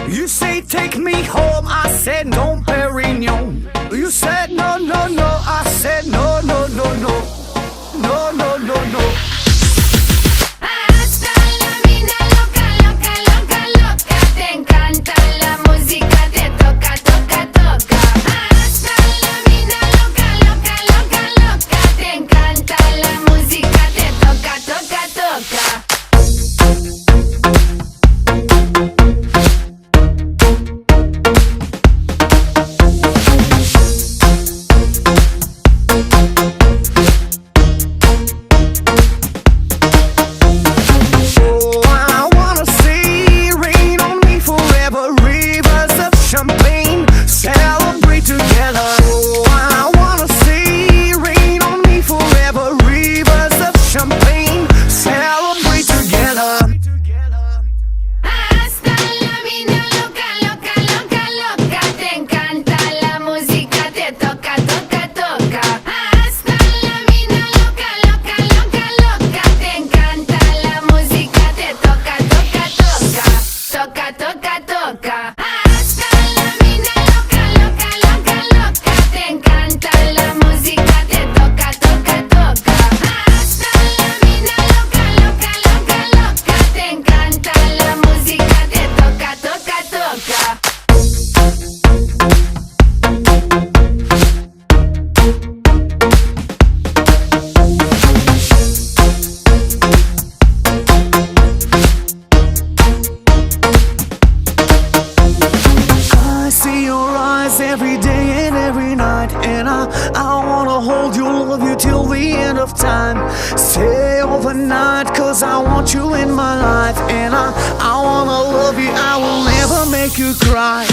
You say take me home, I said no, Perignon. You said no, no, no, I said no, no, no, no. No, no, no, no. Hasta la vida loca, loca, loca, loca. Te encanta la música, te toca, toca, toca. Hasta la vida loca, loca, loca, loca. Te encanta la música, te toca, toca, toca. Celebrate together. Oh, I wanna see rain on me forever. Rivers of champagne. Celebrate together. Hasta la vida loca, loca, loca, loca. Te encanta la música, te toca, toca, toca. Hasta la vida loca, loca, loca, loca. Te encanta la música, te toca, toca, toca. Toca, toca, toca. Hasta la vida loca, loca, loca, loca. Te encanta la música, te toca, toca, toca. Hasta la vida loca, loca, loca, loca. Te encanta la música, te toca, toca, toca. I see your eyes every day and every night, and I wanna hold you, love you till the end of time. Stay overnight, cause I want you in my life, and I wanna love you, I will never make you cry.